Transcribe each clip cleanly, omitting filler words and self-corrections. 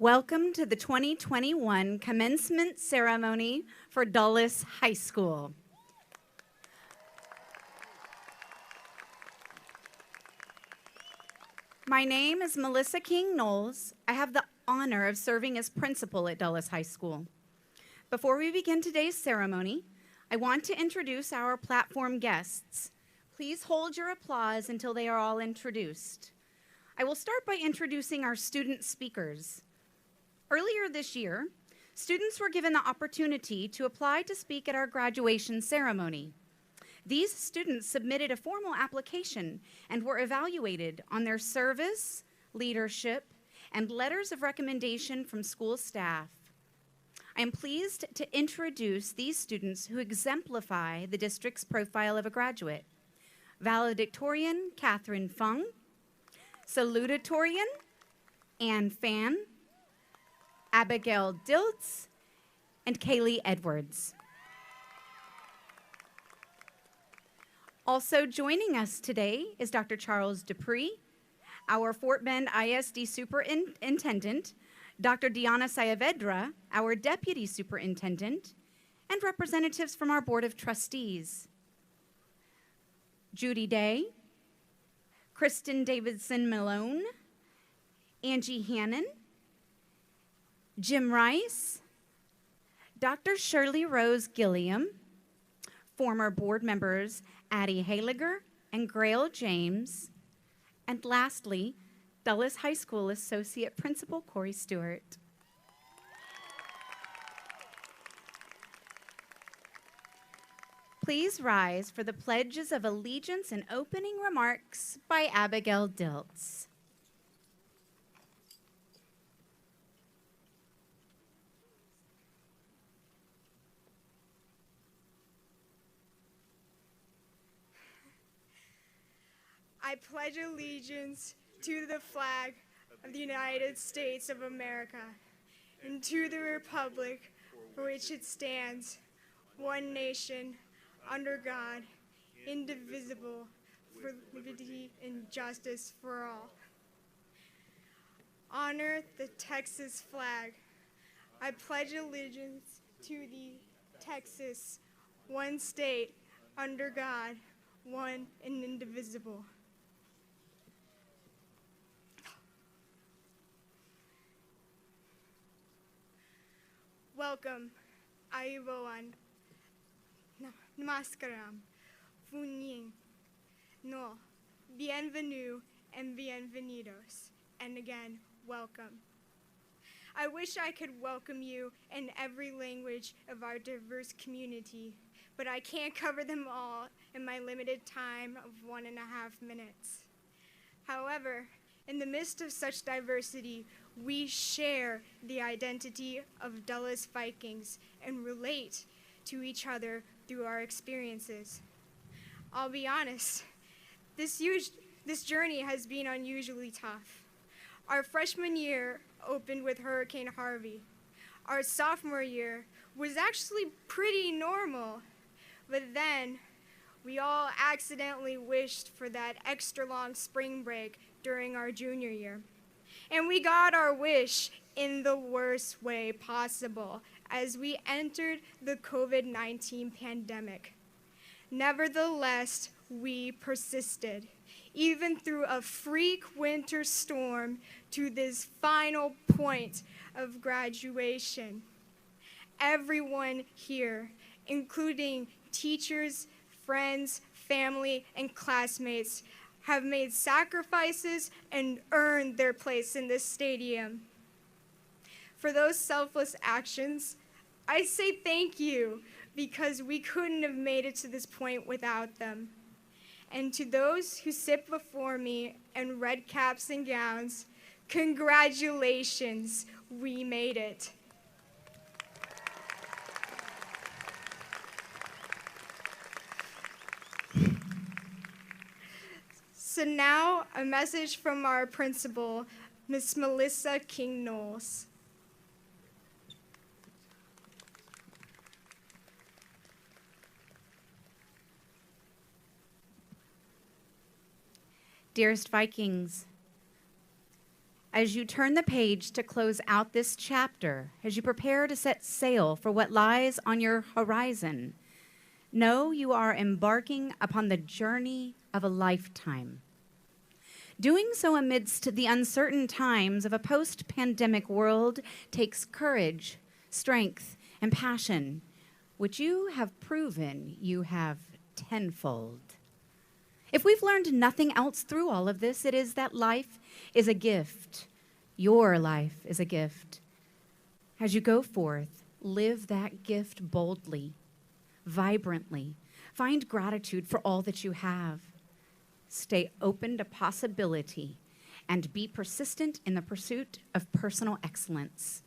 Welcome to the 2021 commencement ceremony for Dulles High School. My name is Melissa King Knowles. I have the honor of serving as principal at Dulles High School. Before we begin today's ceremony, I want to introduce our platform guests. Please hold your applause until they are all introduced. I will start by introducing our student speakers. Earlier this year, students were given the opportunity to apply to speak at our graduation ceremony. These students submitted a formal application and were evaluated on their service, leadership, and letters of recommendation from school staff. I am pleased to introduce these students who exemplify the district's profile of a graduate. Valedictorian Catherine Fung, Salutatorian Ann Fan, Abigail Diltz, and Kaylee Edwards. Also joining us today is Dr. Charles Dupree, our Fort Bend ISD Superintendent, Dr. Diana Saavedra, our Deputy Superintendent, and representatives from our Board of Trustees. Judy Day, Kristen Davidson Malone, Angie Hannon, Jim Rice, Dr. Shirley Rose Gilliam, former board members Addie Haliger and Grail James, and lastly, Dulles High School Associate Principal Corey Stewart. Please rise for the pledges of allegiance and opening remarks by Abigail Diltz. I pledge allegiance to the flag of the United States of America and to the republic for which it stands, one nation, under God, indivisible, for liberty and justice for all. Honor the Texas flag. I pledge allegiance to the Texas, one state, under God, one and indivisible. Welcome, Ayubowan, Namaskaram, Funying, No, Bienvenue and Bienvenidos, and again, welcome. I wish I could welcome you in every language of our diverse community, but I can't cover them all in my limited time of 1.5 minutes. However, in the midst of such diversity, we share the identity of Dulles Vikings and relate to each other through our experiences. I'll be honest, this journey has been unusually tough. Our freshman year opened with Hurricane Harvey. Our sophomore year was actually pretty normal, but then we all accidentally wished for that extra long spring break during our junior year. And we got our wish in the worst way possible as we entered the COVID-19 pandemic. Nevertheless, we persisted, even through a freak winter storm, to this final point of graduation. Everyone here, including teachers, friends, family, and classmates, have made sacrifices and earned their place in this stadium. For those selfless actions, I say thank you, because we couldn't have made it to this point without them. And to those who sit before me in red caps and gowns, congratulations, we made it. So now, a message from our principal, Miss Melissa King Knowles. Dearest Vikings, As you turn the page to close out this chapter, as you prepare to set sail for what lies on your horizon, know you are embarking upon the journey of a lifetime. Doing so amidst the uncertain times of a post-pandemic world takes courage, strength, and passion, which you have proven you have tenfold. If we've learned nothing else through all of this, it is that life is a gift. Your life is a gift. As you go forth, live that gift boldly, vibrantly. Find gratitude for all that you have. Stay open to possibility and be persistent in the pursuit of personal excellence.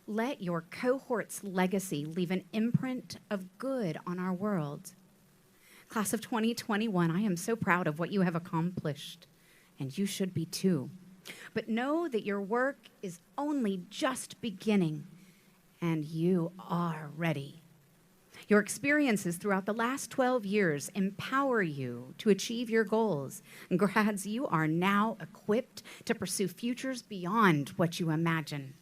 Let your cohort's legacy leave an imprint of good on our world. Class of 2021, I am so proud of what you have accomplished, and you should be too. But know that your work is only just beginning, and you are ready. Your experiences throughout the last 12 years empower you to achieve your goals. And grads, you are now equipped to pursue futures beyond what you imagine.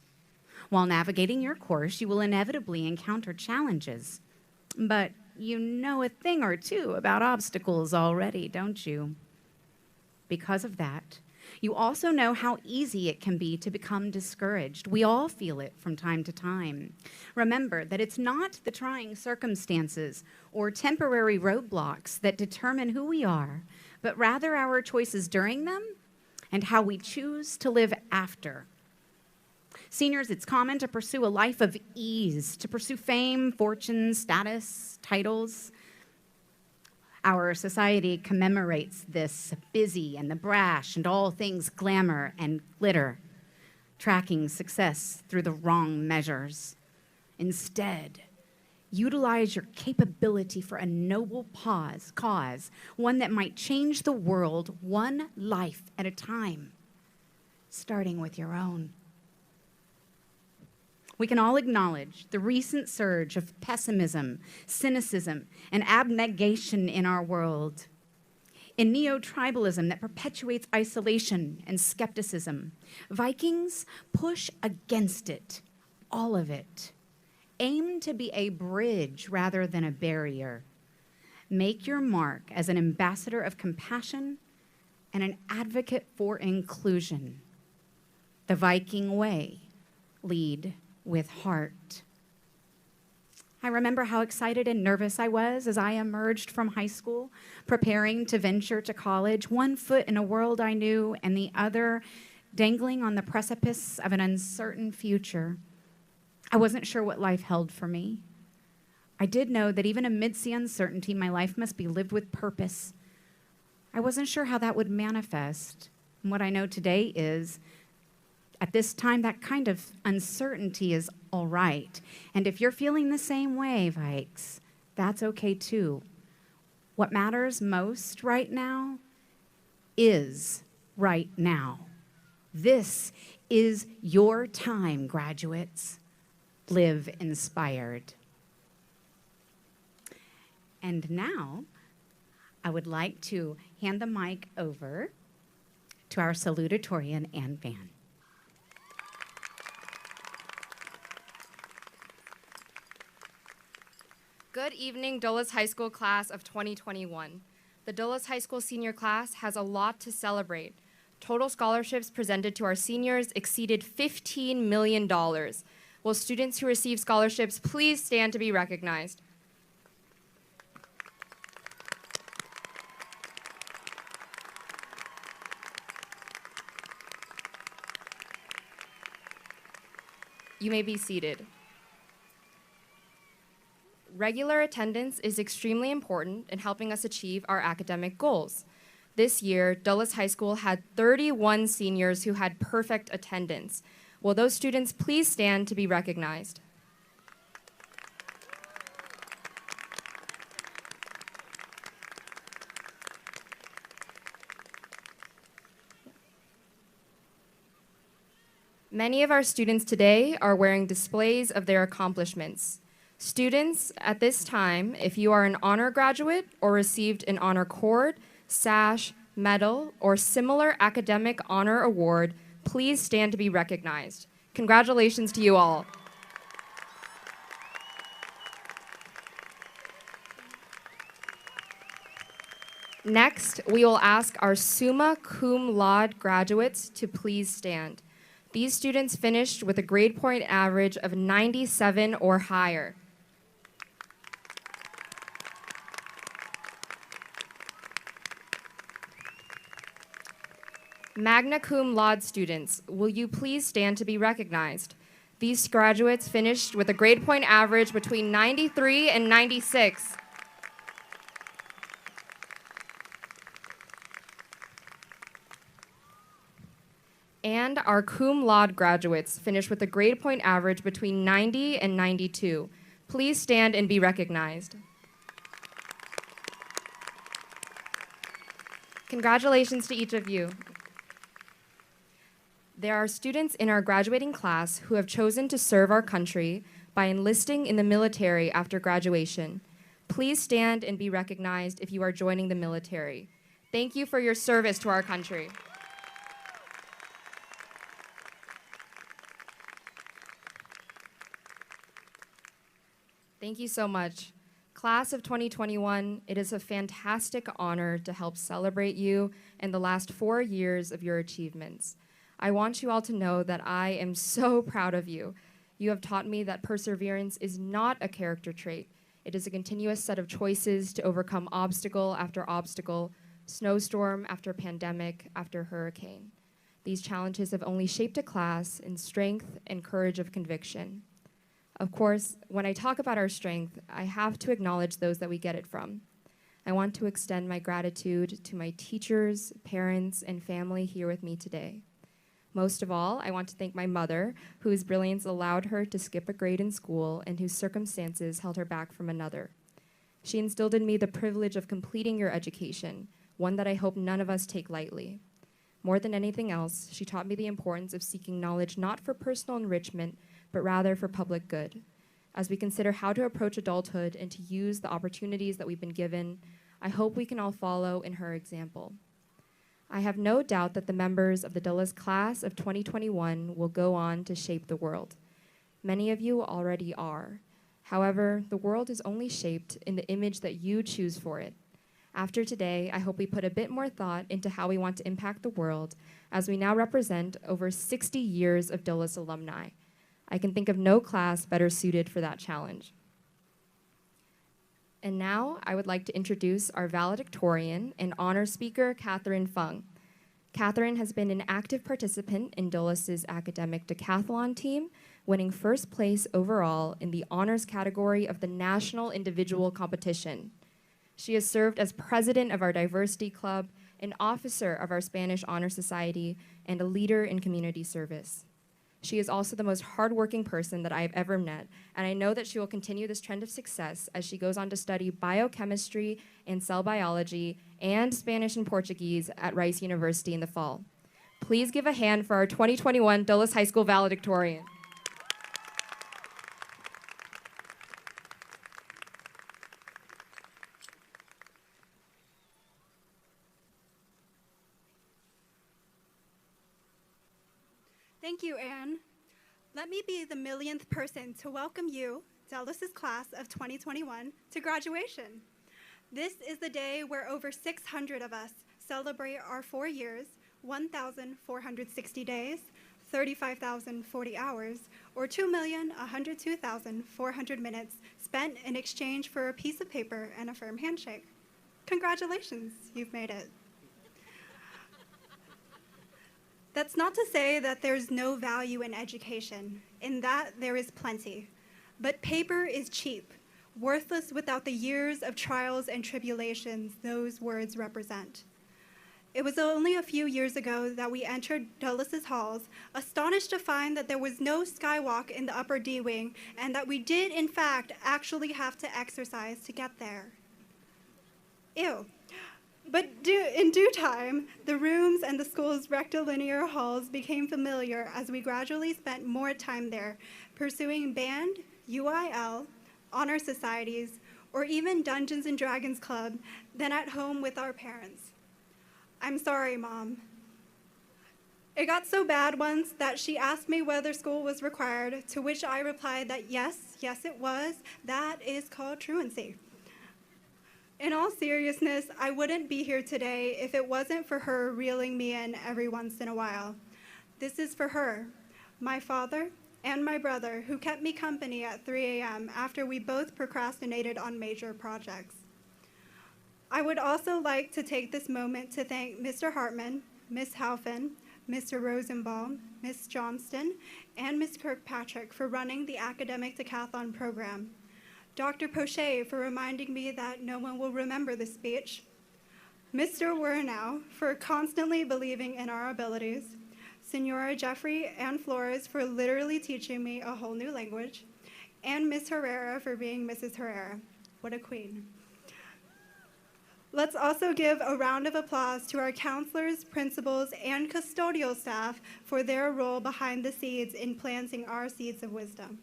While navigating your course, you will inevitably encounter challenges. But you know a thing or two about obstacles already, don't you? Because of that, you also know how easy it can be to become discouraged. We all feel it from time to time. Remember that it's not the trying circumstances or temporary roadblocks that determine who we are, but rather our choices during them and how we choose to live after. Seniors, it's common to pursue a life of ease, to pursue fame, fortune, status, titles. Our society commemorates this busy and the brash and all things glamour and glitter, tracking success through the wrong measures. Instead, utilize your capability for a noble cause, one that might change the world one life at a time, starting with your own. We can all acknowledge the recent surge of pessimism, cynicism, and abnegation in our world. In neo-tribalism that perpetuates isolation and skepticism, Vikings push against it, all of it. Aim to be a bridge rather than a barrier. Make your mark as an ambassador of compassion and an advocate for inclusion. The Viking way, lead with heart. I remember how excited and nervous I was as I emerged from high school, preparing to venture to college, one foot in a world I knew and the other dangling on the precipice of an uncertain future. I wasn't sure what life held for me. I did know that even amidst the uncertainty, my life must be lived with purpose. I wasn't sure how that would manifest. And what I know today is, at this time, that kind of uncertainty is all right. And if you're feeling the same way, Vikes, that's okay too. What matters most right now is right now. This is your time, graduates. Live inspired. And now, I would like to hand the mic over to our salutatorian, Ann Van. Good evening, Dulles High School class of 2021. The Dulles High School senior class has a lot to celebrate. Total scholarships presented to our seniors exceeded $15 million. Will students who receive scholarships please stand to be recognized? You may be seated. Regular attendance is extremely important in helping us achieve our academic goals. This year, Dulles High School had 31 seniors who had perfect attendance. Will those students please stand to be recognized? Many of our students today are wearing displays of their accomplishments. Students, at this time, if you are an honor graduate or received an honor cord, sash, medal, or similar academic honor award, please stand to be recognized. Congratulations to you all. Next, we will ask our summa cum laude graduates to please stand. These students finished with a grade point average of 97 or higher. Magna cum laude students, will you please stand to be recognized? These graduates finished with a grade point average between 93 and 96. And our cum laude graduates finished with a grade point average between 90 and 92. Please stand and be recognized. Congratulations to each of you. There are students in our graduating class who have chosen to serve our country by enlisting in the military after graduation. Please stand and be recognized if you are joining the military. Thank you for your service to our country. Thank you so much. Class of 2021, it is a fantastic honor to help celebrate you and the last 4 years of your achievements. I want you all to know that I am so proud of you. You have taught me that perseverance is not a character trait. It is a continuous set of choices to overcome obstacle after obstacle, snowstorm after pandemic after hurricane. These challenges have only shaped a class in strength and courage of conviction. Of course, when I talk about our strength, I have to acknowledge those that we get it from. I want to extend my gratitude to my teachers, parents, and family here with me today. Most of all, I want to thank my mother, whose brilliance allowed her to skip a grade in school and whose circumstances held her back from another. She instilled in me the privilege of completing your education, one that I hope none of us take lightly. More than anything else, she taught me the importance of seeking knowledge not for personal enrichment, but rather for public good. As we consider how to approach adulthood and to use the opportunities that we've been given, I hope we can all follow in her example. I have no doubt that the members of the Dulles class of 2021 will go on to shape the world. Many of you already are. However, the world is only shaped in the image that you choose for it. After today, I hope we put a bit more thought into how we want to impact the world, as we now represent over 60 years of Dulles alumni. I can think of no class better suited for that challenge. And now I would like to introduce our valedictorian and honor speaker, Catherine Fung. Catherine has been an active participant in Dulles's academic decathlon team, winning first place overall in the honors category of the national individual competition. She has served as president of our diversity club, an officer of our Spanish Honor Society, and a leader in community service. She is also the most hardworking person that I have ever met, and I know that she will continue this trend of success as she goes on to study biochemistry and cell biology and Spanish and Portuguese at Rice University in the fall. Please give a hand for our 2021 Dulles High School valedictorian. Thank you, Anne. Let me be the millionth person to welcome you, Dulles' class of 2021, to graduation. This is the day where over 600 of us celebrate our 4 years, 1,460 days, 35,040 hours, or 2,102,400 minutes spent in exchange for a piece of paper and a firm handshake. Congratulations, you've made it. That's not to say that there's no value in education. In that, there is plenty. But paper is cheap, worthless without the years of trials and tribulations those words represent. It was only a few years ago that we entered Dulles' halls, astonished to find that there was no skywalk in the upper D wing, and that we did, in fact, actually have to exercise to get there. Ew. But in due time, the rooms and the school's rectilinear halls became familiar as we gradually spent more time there, pursuing band, UIL, honor societies, or even Dungeons and Dragons Club than at home with our parents. I'm sorry, Mom. It got so bad once that she asked me whether school was required, to which I replied that yes, yes it was. That is called truancy. In all seriousness, I wouldn't be here today if it wasn't for her reeling me in every once in a while. This is for her, my father, and my brother, who kept me company at 3 a.m. after we both procrastinated on major projects. I would also like to take this moment to thank Mr. Hartman, Ms. Halfin, Mr. Rosenbaum, Ms. Johnston, and Ms. Kirkpatrick for running the academic decathlon program. Dr. Poche for reminding me that no one will remember this speech. Mr. Wernow for constantly believing in our abilities. Senora Jeffrey and Flores for literally teaching me a whole new language. And Ms. Herrera for being Mrs. Herrera. What a queen. Let's also give a round of applause to our counselors, principals, and custodial staff for their role behind the scenes in planting our seeds of wisdom.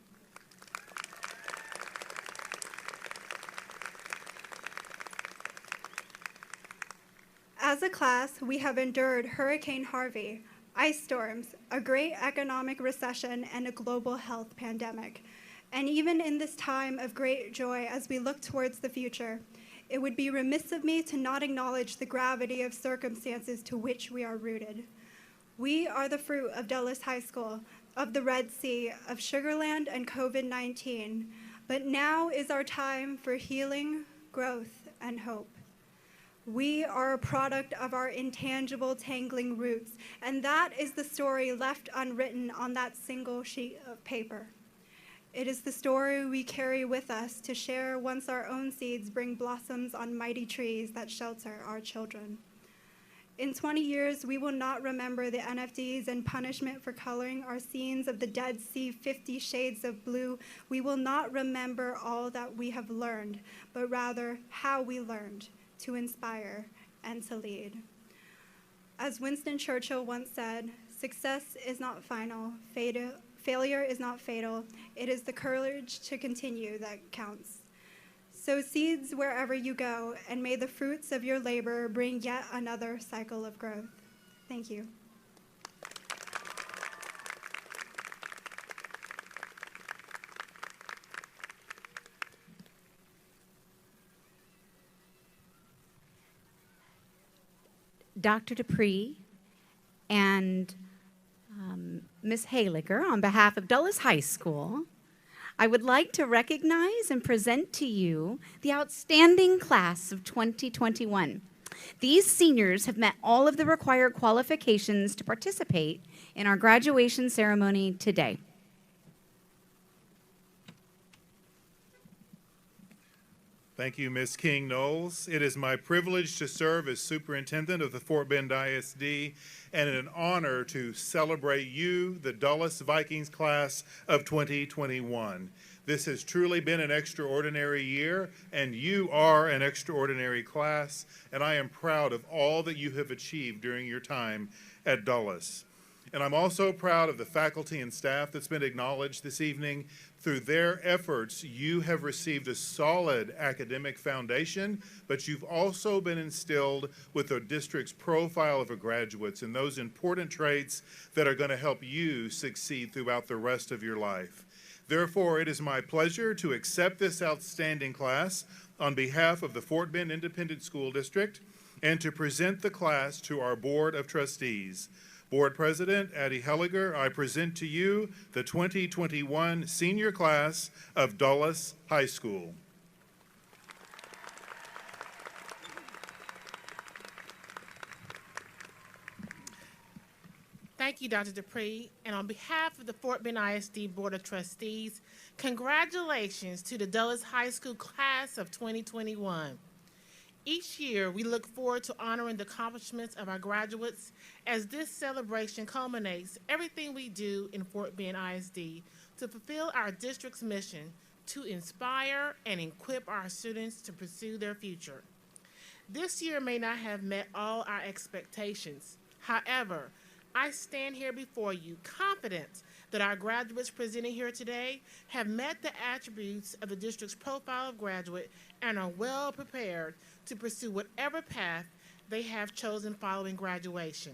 As a class, we have endured Hurricane Harvey, ice storms, a great economic recession, and a global health pandemic. And even in this time of great joy as we look towards the future, it would be remiss of me to not acknowledge the gravity of circumstances to which we are rooted. We are the fruit of Dulles High School, of the Red Sea, of Sugarland and COVID-19, but now is our time for healing, growth, and hope. We are a product of our intangible, tangling roots, and that is the story left unwritten on that single sheet of paper. It is the story we carry with us to share once our own seeds bring blossoms on mighty trees that shelter our children. In 20 years, we will not remember the NFDs and punishment for coloring our scenes of the Dead Sea 50 shades of blue. We will not remember all that we have learned, but rather how we learned to inspire and to lead. As Winston Churchill once said, success is not final, failure is not fatal. It is the courage to continue that counts. Sow seeds wherever you go, and may the fruits of your labor bring yet another cycle of growth. Thank you. Dr. Dupree and Ms. Haylicker, on behalf of Dulles High School, I would like to recognize and present to you the outstanding class of 2021. These seniors have met all of the required qualifications to participate in our graduation ceremony today. Thank you, Ms. King-Knowles. It is my privilege to serve as superintendent of the Fort Bend ISD and an honor to celebrate you, the Dulles Vikings class of 2021. This has truly been an extraordinary year, and you are an extraordinary class, and I am proud of all that you have achieved during your time at Dulles. And I'm also proud of the faculty and staff that's been acknowledged this evening. Through their efforts, you have received a solid academic foundation, but you've also been instilled with the district's profile of graduates and those important traits that are going to help you succeed throughout the rest of your life. Therefore, it is my pleasure to accept this outstanding class on behalf of the Fort Bend Independent School District and to present the class to our Board of Trustees. Board President Addie Helliger, I present to you the 2021 senior class of Dulles High School. Thank you, Dr. Dupree. And on behalf of the Fort Bend ISD Board of Trustees, congratulations to the Dulles High School class of 2021. Each year, we look forward to honoring the accomplishments of our graduates as this celebration culminates everything we do in Fort Bend ISD to fulfill our district's mission to inspire and equip our students to pursue their future. This year may not have met all our expectations. However, I stand here before you confident that our graduates presenting here today have met the attributes of the district's profile of graduate and are well prepared to pursue whatever path they have chosen following graduation.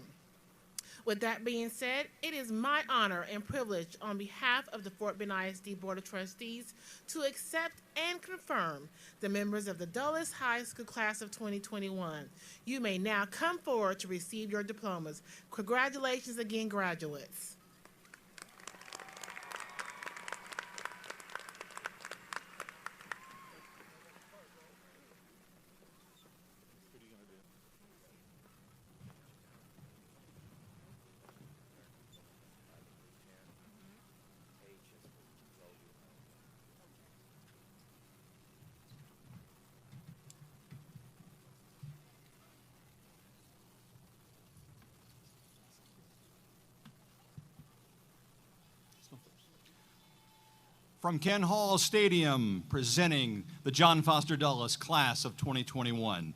With that being said, it is my honor and privilege on behalf of the Fort Bend ISD Board of Trustees to accept and confirm the members of the Dulles High School class of 2021. You may now come forward to receive your diplomas. Congratulations again, graduates. From Ken Hall Stadium, presenting the John Foster Dulles class of 2021.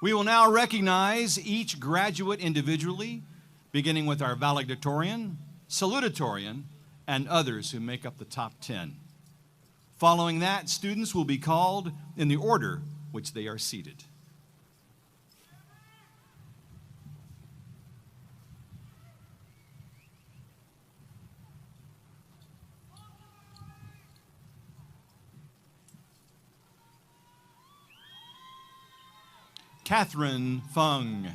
We will now recognize each graduate individually, beginning with our valedictorian, salutatorian, and others who make up the top 10. Following that, students will be called in the order which they are seated. Catherine Fung.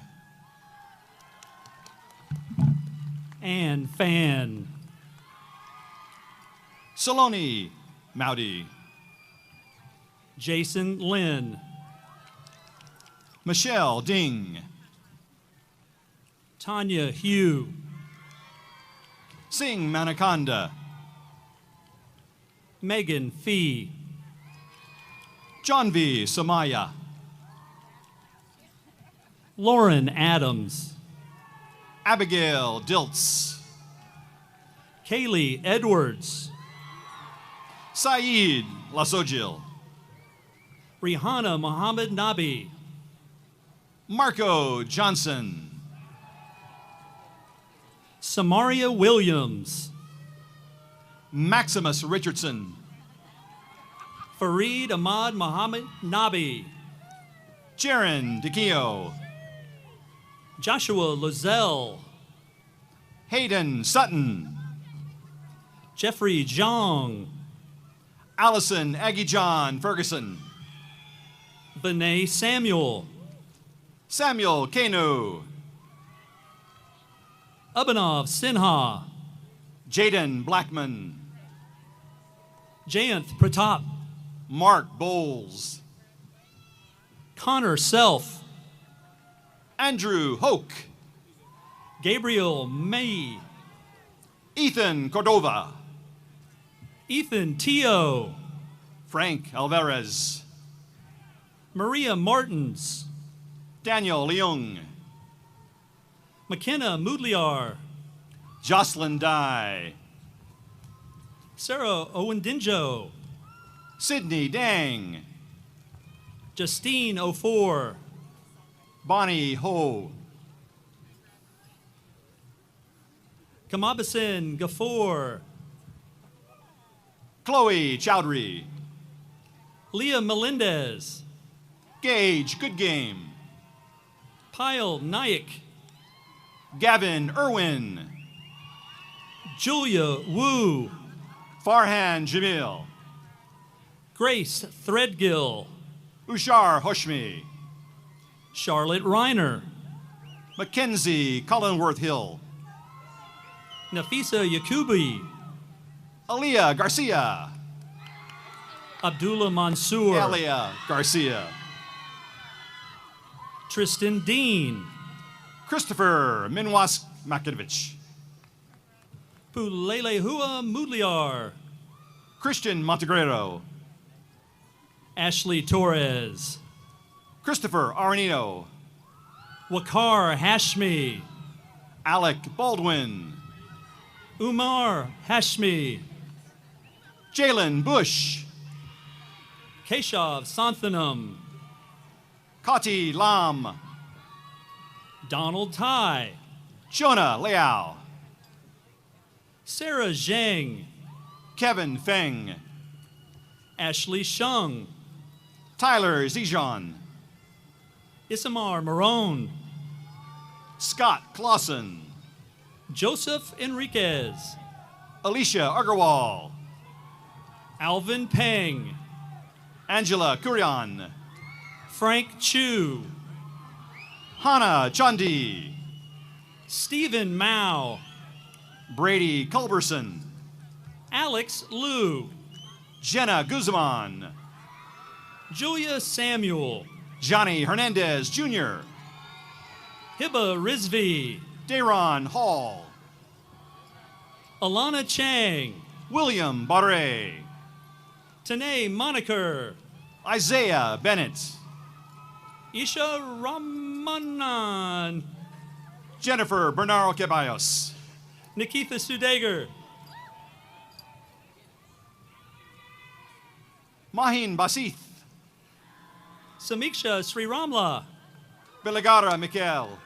Ann Fan. Saloni Maudi. Jason Lynn. Michelle Ding. Tanya Hugh. Singh Manakonda. Megan Fee. Johnvi Samaya. Lauren Adams. Abigail Diltz. Kaylee Edwards. Saeed Lasojil. Rihanna Muhammad Nabi. Marco Johnson. Samaria Williams. Maximus Richardson. Fareed Ahmad Muhammad Nabi. Jaron DeKio. Joshua Lozelle. Hayden Sutton. Jeffrey Jong. Allison Aggie John Ferguson. Benet Samuel. Samuel Kanu. Abhinav Sinha. Jaden Blackman. Jayanth Pratap. Mark Bowles. Connor Self. Andrew Hoke. Gabriel May. Ethan Cordova. Ethan Teo. Frank Alvarez. Maria Martins. Daniel Leung. McKenna Mudliar. Jocelyn Dye. Sarah Owendinjo. Sydney Dang. Justine Ofor. Bonnie Ho. Kamabasin Gafoor. Chloe Chowdhury. Leah Melendez. Gage Good Game. Pyle Naik. Gavin Irwin. Julia Wu. Farhan Jamil. Grace Threadgill. Ushar Hoshmi. Charlotte Reiner. Mackenzie Collinworth Hill. Nafisa Yakubi. Aaliyah Garcia. Abdullah Mansour. Elia Garcia. Tristan Dean. Christopher Minwas Makinovich. Pulelehua Mudliar. Christian Montegrero. Ashley Torres. Christopher Arenino. Wakar Hashmi. Alec Baldwin. Umar Hashmi. Jalen Bush. Keshav Santhanam. Kati Lam. Donald Tai. Jonah Liao. Sarah Zhang. Kevin Feng. Ashley Shung. Tyler Zijon. Isamar Marone. Scott Clausen. Joseph Enriquez, Alicia Agarwal, Alvin Peng, Angela Kurian, Frank Chu, Hannah Chandi, Stephen Mao, Brady Culberson, Alex Liu, Jenna Guzman, Julia Samuel, Johnny Hernandez Jr., Hiba Rizvi, Dayron Hall, Alana Chang, William Barre, Tanae Moniker, Isaiah Bennett, Isha Ramanan, Jennifer Bernaro Ceballos, Nikitha Sudegar, Mahin Basith, Samiksha Sriramla, Beligara Mikel,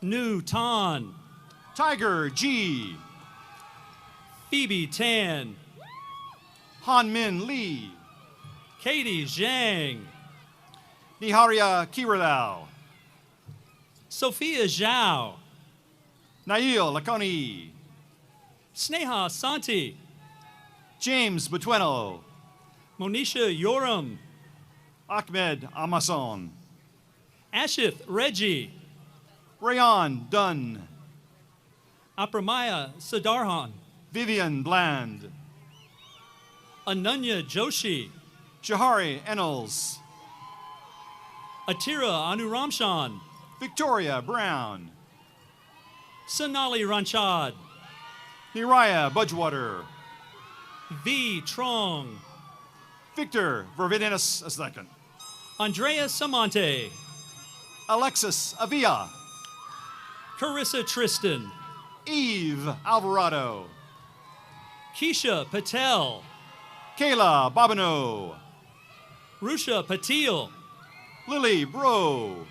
Nu Tan, Tiger G, Phoebe Tan, Han Min Lee, Katie Zhang, Niharia Kiralal, Sophia Zhao, Nail Laconi, Sneha Santi, James Butueno, Monisha Yoram, Ahmed Amason, Ashith Reggie, Rayon Dunn, Apramaya Sadarhan, Vivian Bland, Ananya Joshi, Shahari Ennels, Atira Anuramshan, Victoria Brown, Sonali Ranchad, Niraya Budgewater, V. Trong, Victor Vervidinas II, Andrea Samante, Alexis Avila, Carissa Tristan, Eve Alvarado, Keisha Patel, Kayla Bobino, Rusha Patil, Lily Bro,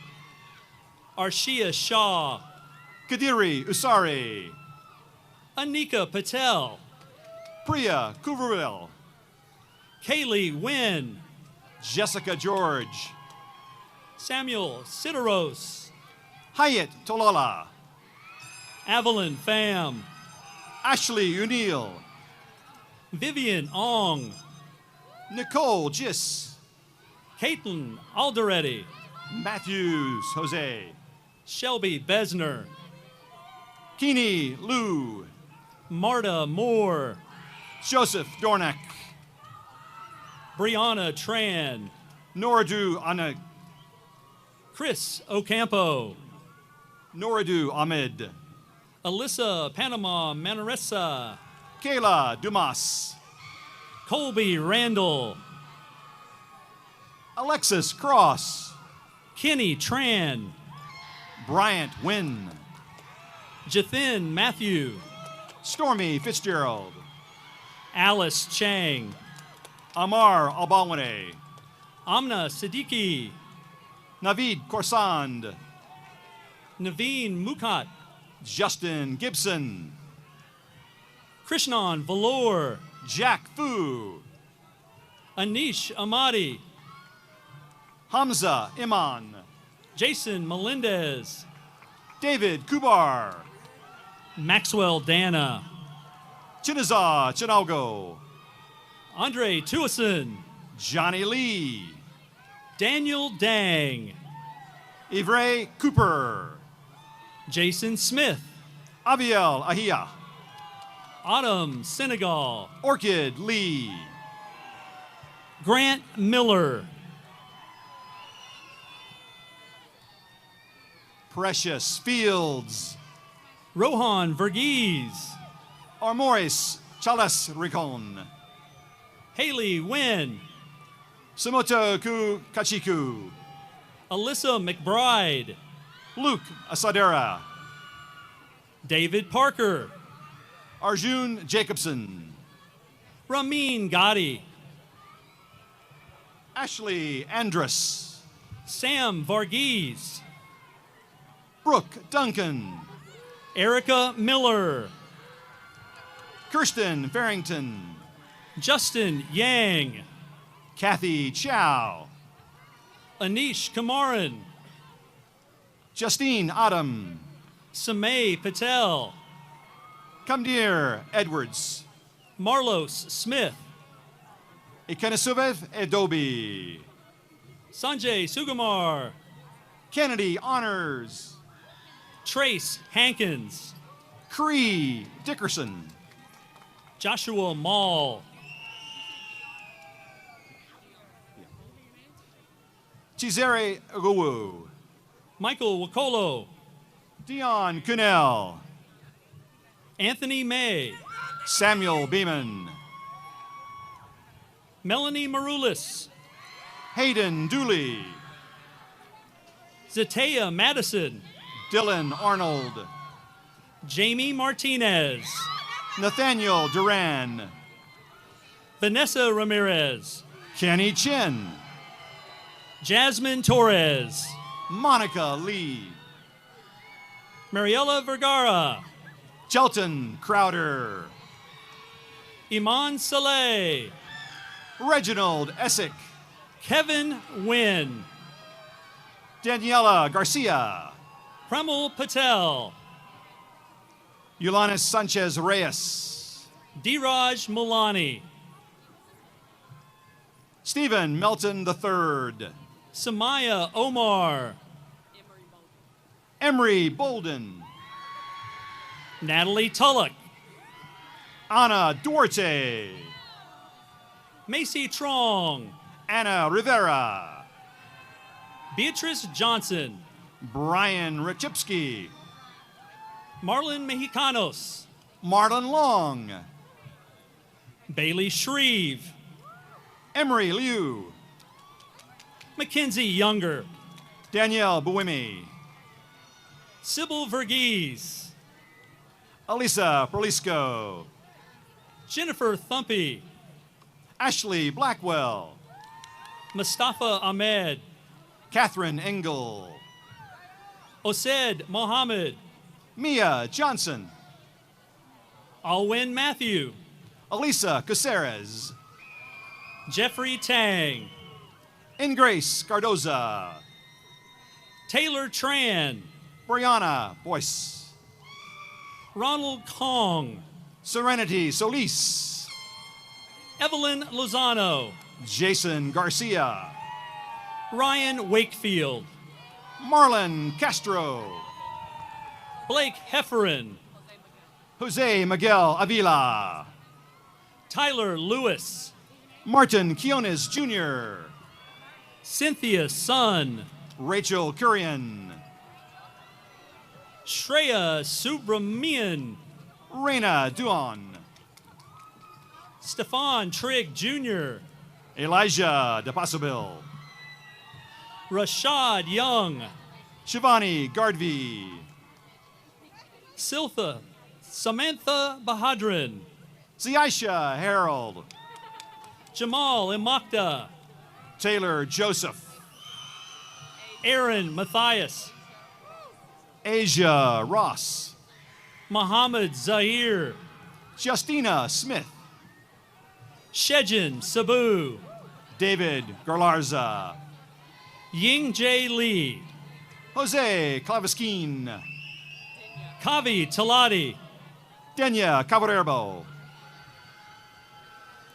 Arshia Shah, Kadiri Usari, Anika Patel, Priya Kuveril, Kaylee Wynn, Jessica George, Samuel Sideros, Hyatt Tolola, Evelyn Pham, Ashley O'Neill, Vivian Ong, Nicole Gis, Caitlin Alderetti, Matthews Jose, Shelby Besner, Keeney Lou, Marta Moore, Joseph Dornak, Brianna Tran, Noradu Ana, Chris Ocampo, Noradu Ahmed, Alyssa Panama Manaresa, Kayla Dumas, Colby Randall, Alexis Cross, Kenny Tran, Bryant Wynn, Jathin Matthew, Stormy Fitzgerald, Alice Chang, Amar Albawane, Amna Siddiqui, Navid Korsand, Naveen Mukhat, Justin Gibson, Krishnan Valor, Jack Fu, Anish Amadi, Hamza Iman, Jason Melendez, David Kubar, Maxwell Dana, Chinaza Chinalgo, Andre Tuason, Johnny Lee, Daniel Dang, Ivray Cooper, Jason Smith, Abiel Ahia, Autumn Senegal, Orchid Lee, Grant Miller, Precious Fields, Rohan Verghese, Armoris Chalas Ricon, Haley Wynn, Samoto Ku Kachiku, Alyssa McBride, Luke Asadera, David Parker, Arjun Jacobson, Ramin Gotti, Ashley Andrus, Sam Varghese, Brooke Duncan, Erica Miller, Kirsten Farrington, Justin Yang, Kathy Chow, Anish Kamaran, Justine Adam, Samay Patel. Kamdir Edwards. Marlos Smith. Ikenesubeth Edobi. Sanjay Sugamar. Kennedy Honors. Trace Hankins. Cree Dickerson. Joshua Mall. Chizere Ugu. Michael Wakolo. Dion Kunnell. Anthony May. Samuel Beeman. Melanie Marulis. Hayden Dooley. Zatea Madison. Dylan Arnold. Jamie Martinez. Nathaniel Duran. Vanessa Ramirez. Kenny Chin. Jasmine Torres. Monica Lee. Mariela Vergara. Chelton Crowder. Iman Saleh. Reginald Essick. Kevin Wynn. Daniela Garcia. Premal Patel. Yulanis Sanchez Reyes. Diraj Mulani. Stephen Melton III. Samaya Omar. Emery Bolden. Natalie Tulloch. Anna Duarte. Macy Trong. Anna Rivera. Beatrice Johnson. Brian Rachipsky. Marlon Mexicanos. Marlon Long. Bailey Shreve. Emery Liu. Mackenzie Younger. Danielle Buimi. Sybil Verghese. Elisa Prolisco. Jennifer Thumpy. Ashley Blackwell. Mustafa Ahmed. Catherine Engel. Osed Mohammed. Mia Johnson. Alwyn Matthew. Elisa Caceres. Jeffrey Tang. Ingrace Cardoza. Taylor Tran. Brianna Boyce. Ronald Kong. Serenity Solis. Evelyn Lozano. Jason Garcia. Ryan Wakefield. Marlon Castro. Blake Hefferon. Jose Miguel Avila. Tyler Lewis. Martin Quiones Jr. Cynthia Sun. Rachel Kurian. Shreya Subramanian. Reina Duan. Stefan Trigg Jr. Elijah DePassabil. Rashad Young. Shivani Gardvi. Samantha Bahadran. Ziaisha Harold. Jamal Imakda. Taylor Joseph. Aaron Matthias. Asia Ross. Muhammad Zahir. Justina Smith. Shejin Sabu. David Garlarza. Ying J. Lee. Jose Clavesquin. Kavi Talati. Denya Cavarerbo.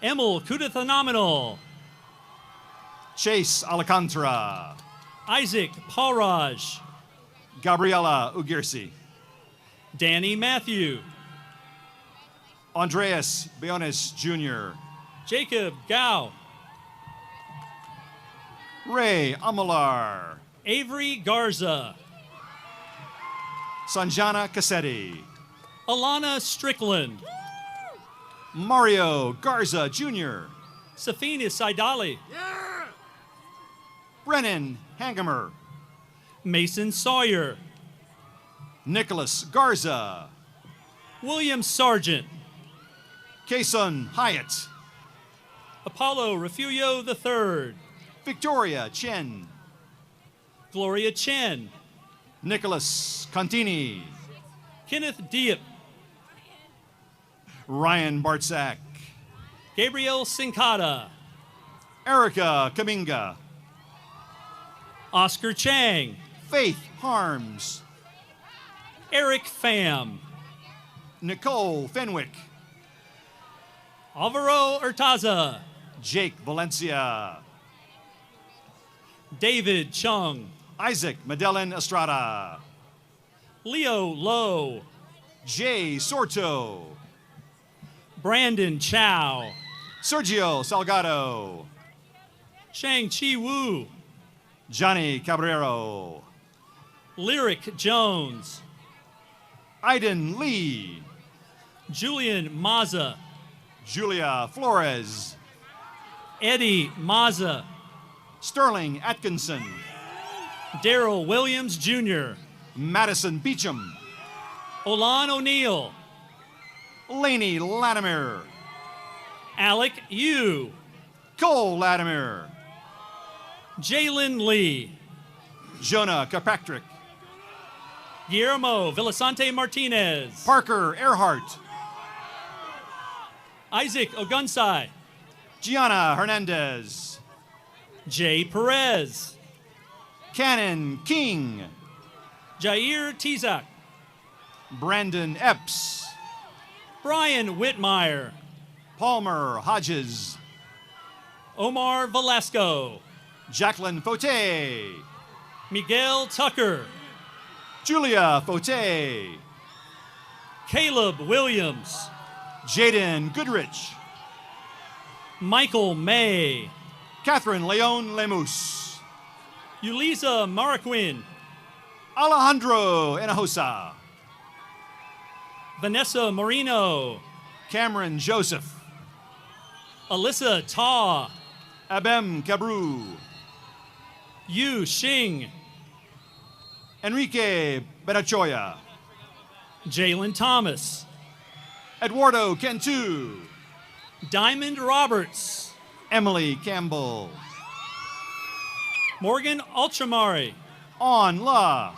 Emil Kudathanominal. Chase Alcantara. Isaac Paulraj. Gabriela Ugirsi. Danny Matthew. Andreas Beones Jr. Jacob Gao. Ray Amalar. Avery Garza. Sanjana Cassetti. Alana Strickland. Mario Garza Jr. Safina Saidali. Brennan Hangamer. Mason Sawyer. Nicholas Garza. William Sargent. Kason Hyatt. Apollo Refugio III. Victoria Chen. Gloria Chen. Nicholas Contini. Kenneth Diep. Ryan Bartzak. Gabriel Sincata. Erica Kaminga. Oscar Chang. Faith Harms. Eric Pham, Nicole Fenwick, Alvaro Urtaza, Jake Valencia, David Chung, Isaac Medellin Estrada, Leo Lowe, Jay Sorto, Brandon Chow, Sergio Salgado, Shang-Chi Wu, Johnny Cabrero, Lyric Jones, Aiden Lee, Julian Maza, Julia Flores, Eddie Maza, Sterling Atkinson, Daryl Williams Jr., Madison Beecham, Olan O'Neill, Laney Latimer, Alec Yu, Cole Latimer, Jalen Lee, Jonah Kirkpatrick, Guillermo Villasante Martinez, Parker Earhart, Isaac Ogunsai, Gianna Hernandez, Jay Perez, Cannon King, Jair Tizak, Brandon Epps, Brian Whitmire, Palmer Hodges, Omar Velasco, Jacqueline Fote, Miguel Tucker, Julia Fote, Caleb Williams, Jaden Goodrich, Michael May, Catherine Leon Lemus, Yulisa Marquin, Alejandro Hinojosa, Vanessa Moreno, Cameron Joseph, Alyssa Ta, Abem Cabru, Yu Xing, Enrique Benachoya, Jalen Thomas, Eduardo Cantu, Diamond Roberts, Emily Campbell, Morgan Ultramari, On La,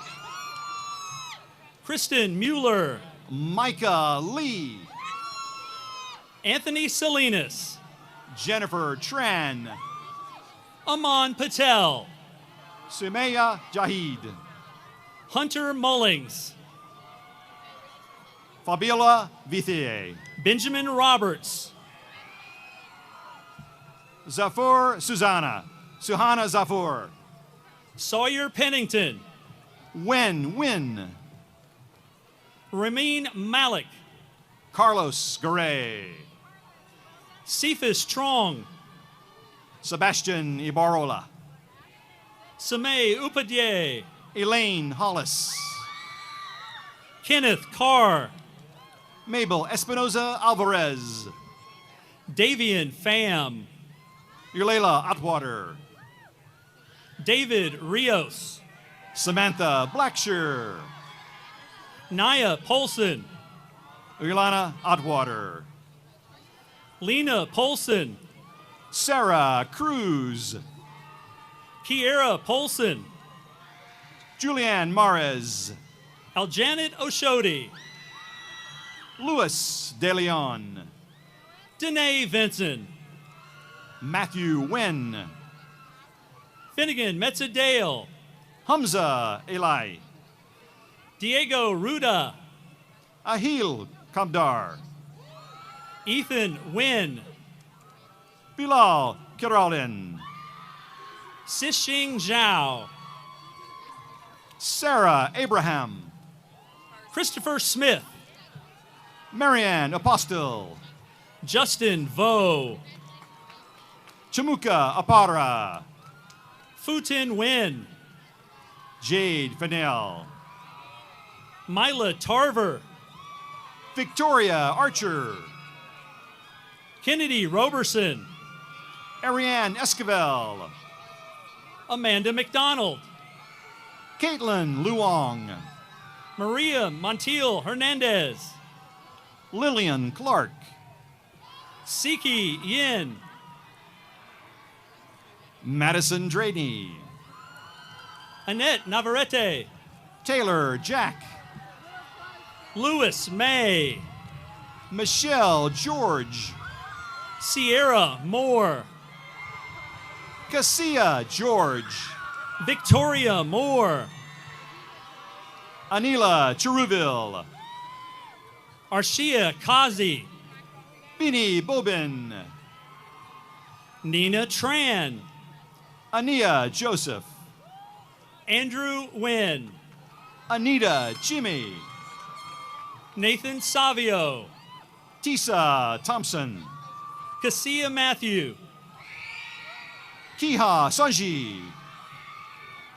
Kristen Mueller, Micah Lee, Anthony Salinas, Jennifer Tran, Aman Patel, Sumeya Jahid, Hunter Mullings, Fabiola Vithier, Benjamin Roberts, Zafur Suhana Zafur, Sawyer Pennington, Win, Ramin Malik, Carlos Garay, Cephas Strong, Sebastian Ibarola, Samay Upadhyay, Elaine Hollis, Kenneth Carr, Mabel Espinoza Alvarez, Davian Pham, Yulela Atwater, David Rios, Samantha Blackshear, Naya Polson, Ilana Atwater, Lena Polson, Sarah Cruz, Kiera Polson, Julianne Mares, Aljanet Oshodi, Louis De Leon, Danae Vinson, Matthew Wen, Finnegan Metzadale, Hamza Eli, Diego Ruda, Ahil Kamdar, Ethan Wynn, Bilal Kiralin, Sishing Zhao, Sarah Abraham, Christopher Smith, Marianne Apostle, Justin Vo, Chamuka Apara, Futin Win, Jade Fennell, Mila Tarver, Victoria Archer, Kennedy Roberson, Ariane Esquivel, Amanda McDonald, Caitlin Luong, Maria Montiel Hernandez, Lillian Clark, Siki Yin, Madison Draney, Annette Navarrete, Taylor Jack, Louis May, Michelle George, Sierra Moore, Cassia George, Victoria Moore, Anila Cheruville. Arshia Kazi. Bini Bobin. Nina Tran. Ania Joseph. Andrew Wynn. Anita Jimmy. Nathan Savio. Tisa Thompson. Cassia Matthew. Kiha Sanji.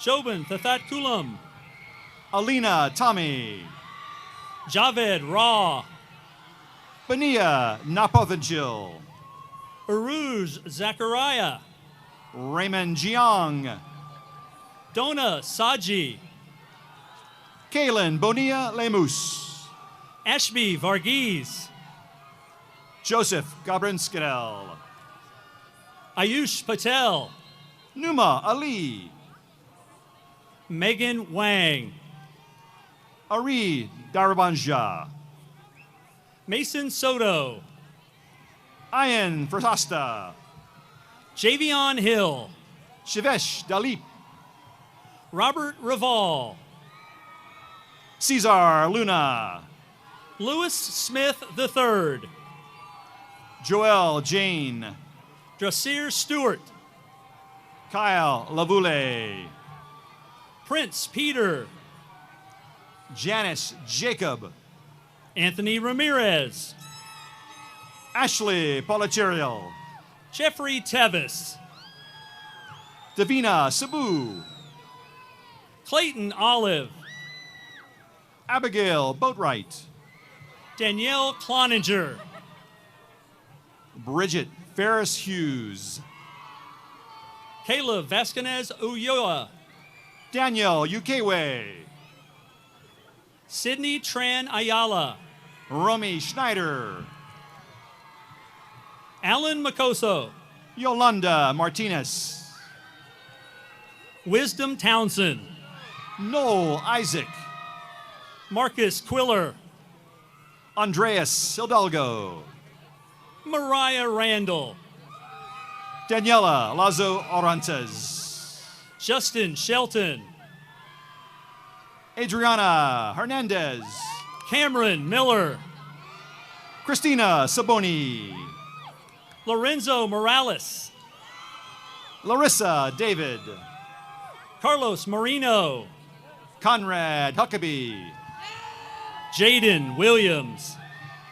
Jobin Thathat Kulam. Alina Tommy. Javed Ra. Bania Napothanchil. Aruj Zachariah. Raymond Jiang. Dona Saji. Kaylin Bonilla Lemus. Ashby Varghese. Joseph Gabrinskadel. Ayush Patel. Numa Ali. Megan Wang. Ari Darabanja. Mason Soto. Ian Frasasta. Javion Hill. Shivesh Dalip. Robert Raval. Cesar Luna. Lewis Smith III. Joel Jane. Drasir Stewart. Kyle Lavule. Prince Peter. Janice Jacob. Anthony Ramirez. Ashley Polacheriel. Jeffrey Tevis. Davina Sabu. Clayton Olive. Abigail Boatwright. Danielle Cloninger. Bridget Ferris Hughes. Kayla Vasquez Ulloa. Daniel Ukewe. Sydney Tran Ayala. Romy Schneider. Alan Makoso. Yolanda Martinez. Wisdom Townsend. Noel Isaac. Marcus Quiller. Andreas Hidalgo. Mariah Randall. Daniela Lazo Orantes. Justin Shelton. Adriana Hernandez. Cameron Miller. Christina Saboni. Lorenzo Morales. Larissa David. Carlos Marino. Conrad Huckabee. Jaden Williams.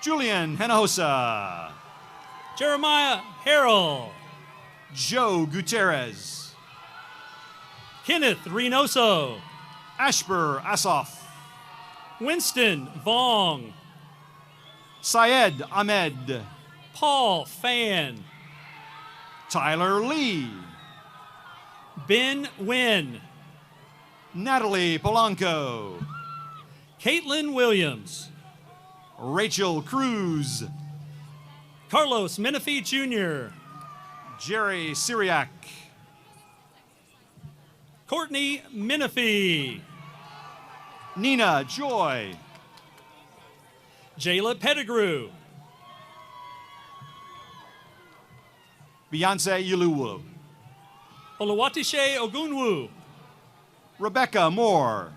Julian Hinojosa. Jeremiah Harrell. Joe Gutierrez. Kenneth Reynoso. Ashper Asoff. Winston Vong. Syed Ahmed. Paul Fan. Tyler Lee. Ben Wynn. Natalie Polanco. Caitlin Williams. Rachel Cruz. Carlos Menifee Jr. Jerry Syriac. Courtney Menifee. Nina Joy. Jayla Pettigrew. Beyonce Yuluwu. Oluwatishe Ogunwu. Rebecca Moore.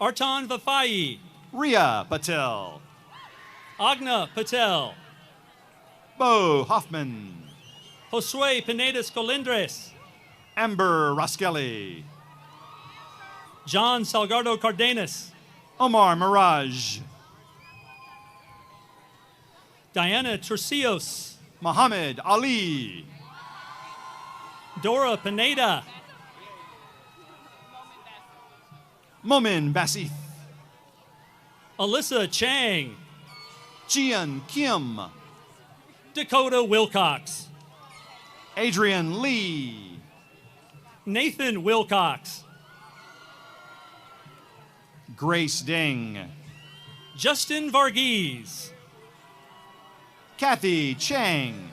Artan Vafai. Ria Patel. Agna Patel. Bo Hoffman. Josue Pinedas Colindres. Amber Raskelly. John Salgado Cardenas. Omar Mirage. Diana Trucios. Muhammad Ali. Dora Pineda. Momin Basif. Alyssa Chang. Jian Kim. Dakota Wilcox. Adrian Lee. Nathan Wilcox. Grace Ding. Justin Varghese. Kathy Chang.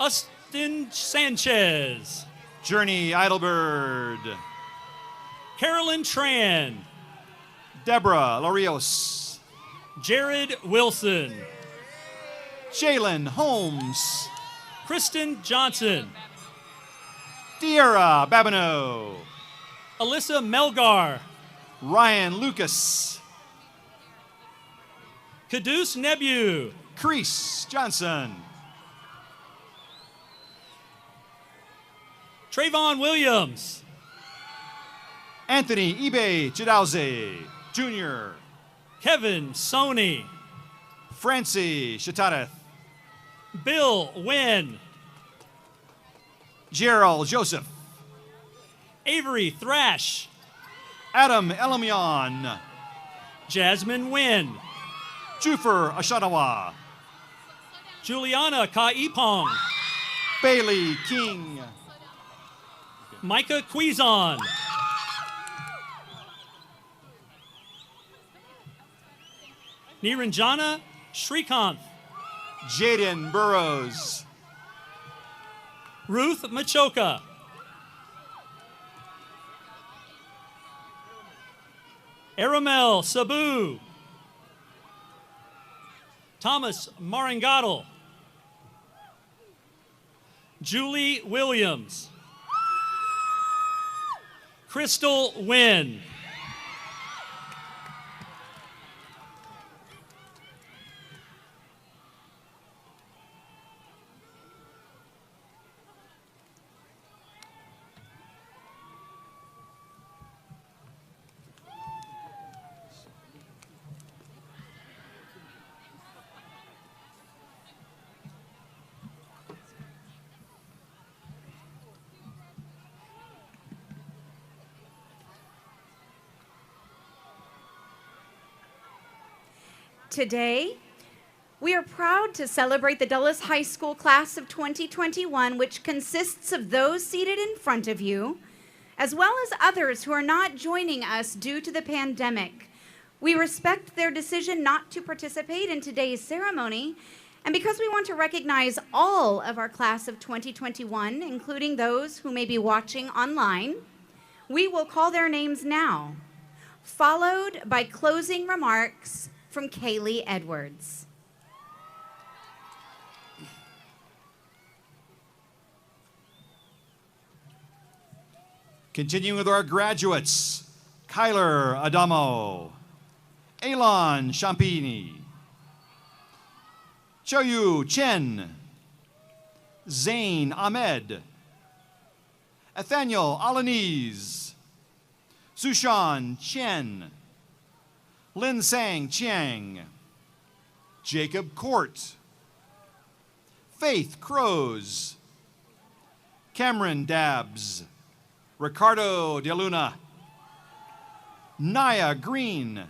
Austin Sanchez. Journey Idlebird. Carolyn Tran. Deborah Larios. Jared Wilson. Jalen Holmes. Kristen Johnson. Tierra Babineau. Alyssa Melgar. Ryan Lucas. Caduce Nebu. Crease Johnson. Trayvon Williams. Anthony Ibe Chidauze Jr. Kevin Sony. Francie Shatareth. Bill Wynn. Gerald Joseph. Avery Thrash. Adam Elamion. Jasmine Wynn. Jufer Ashadawa. Juliana Kaipong. Bailey King. Micah Quizon. Niranjana Srikanth. Jaden Burrows. Ruth Machoka. Aramel Sabu. Thomas Marangatl. Julie Williams. Crystal Wynn. Today, we are proud to celebrate the Dulles High School class of 2021, which consists of those seated in front of you, as well as others who are not joining us due to the pandemic. We respect their decision not to participate in today's ceremony, and because we want to recognize all of our class of 2021, including those who may be watching online, we will call their names now, followed by closing remarks from Kaylee Edwards. Continuing with our graduates, Kyler Adamo, Elon Champini, Choyu Chen, Zain Ahmed, Nathaniel Alanese, Sushan Chen, Lin Sang Chiang, Jacob Court, Faith Crows, Cameron Dabbs, Ricardo De Luna, Naya Green,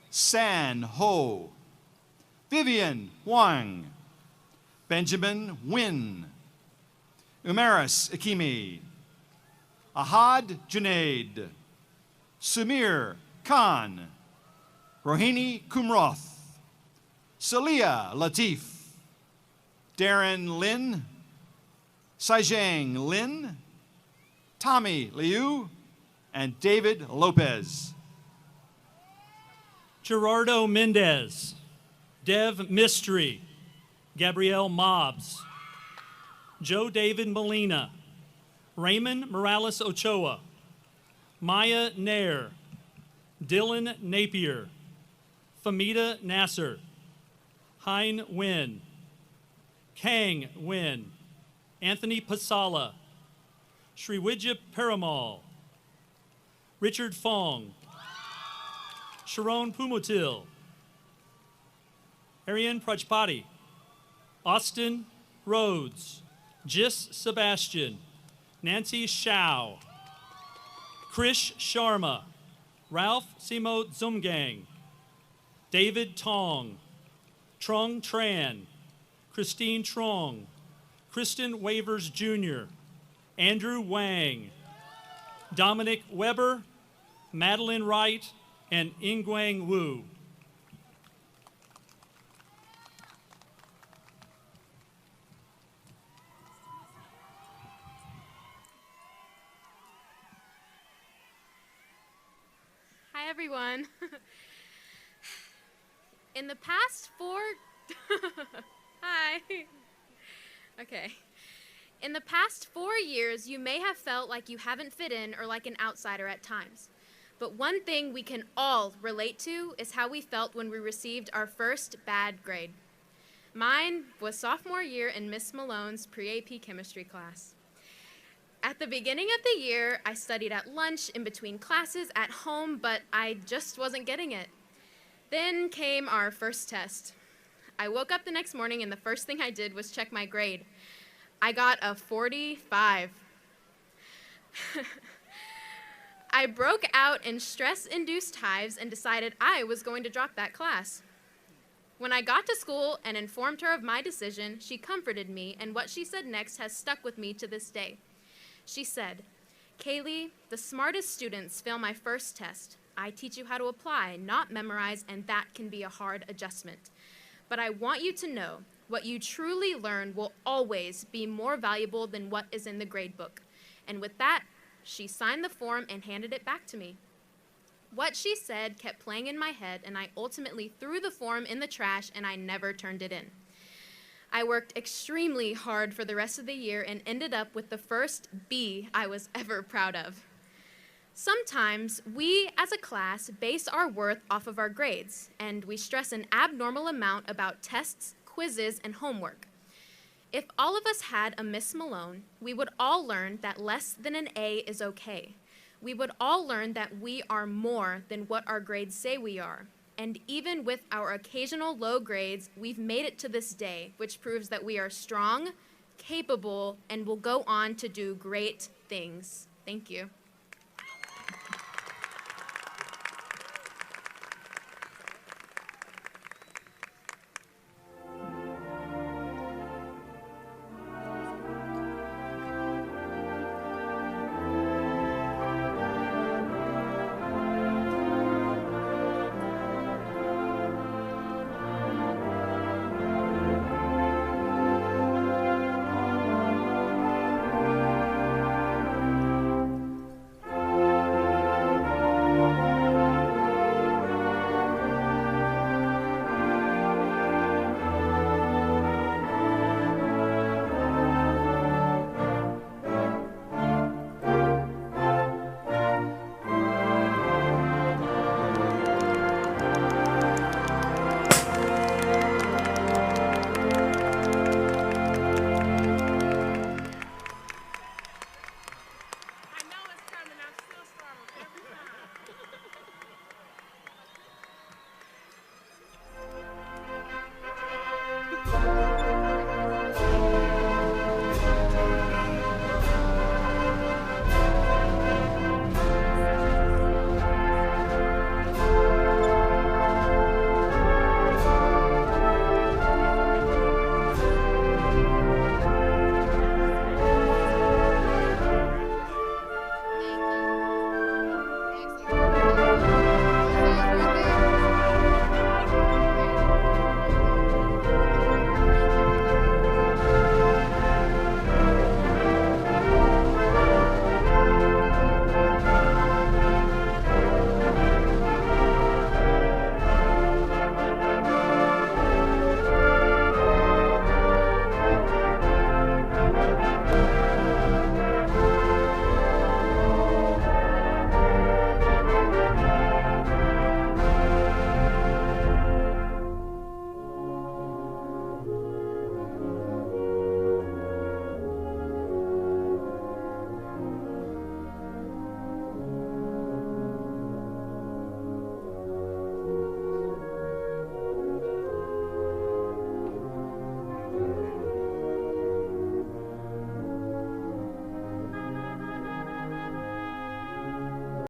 San Ho, Vivian Wang, Benjamin Wynn, Umaris Akimi, Ahad Junaid, Samir Khan, Rohini Kumroth, Salia Latif, Darren Lin, Saijang Lin, Tommy Liu, and David Lopez. Gerardo Mendez. Dev Mystery. Gabrielle Mobbs. Joe David Molina. Raymond Morales Ochoa. Maya Nair. Dylan Napier. Famida Nasser. Hein Nguyen. Kang Nguyen. Anthony Pasala. Sriwijaya Perumal. Richard Fong. Sharon Pumotil. Ariane Prajpati. Austin Rhodes. Jis Sebastian. Nancy Shao. Krish Sharma. Ralph Simo Zumgang. David Tong. Trung Tran. Christine Trong. Kristen Wavers Jr. Andrew Wang. Dominic Weber. Madeline Wright. And Ingwang Wu. Hi, everyone. In the past Hi. Okay. In the past 4 years, you may have felt like you haven't fit in or like an outsider at times. But one thing we can all relate to is how we felt when we received our first bad grade. Mine was sophomore year in Miss Malone's pre-AP chemistry class. At the beginning of the year, I studied at lunch, in between classes, at home, but I just wasn't getting it. Then came our first test. I woke up the next morning and the first thing I did was check my grade. I got a 45. I broke out in stress-induced hives and decided I was going to drop that class. When I got to school and informed her of my decision, she comforted me, and what she said next has stuck with me to this day. She said, "Kaylee, the smartest students fail my first test. I teach you how to apply, not memorize, and that can be a hard adjustment. But I want you to know what you truly learn will always be more valuable than what is in the grade book." And with that, she signed the form and handed it back to me. What she said kept playing in my head, and I ultimately threw the form in the trash and I never turned it in. I worked extremely hard for the rest of the year and ended up with the first B I was ever proud of. Sometimes we as a class base our worth off of our grades, and we stress an abnormal amount about tests, quizzes, and homework. If all of us had a Miss Malone, we would all learn that less than an A is okay. We would all learn that we are more than what our grades say we are. And even with our occasional low grades, we've made it to this day, which proves that we are strong, capable, and will go on to do great things. Thank you.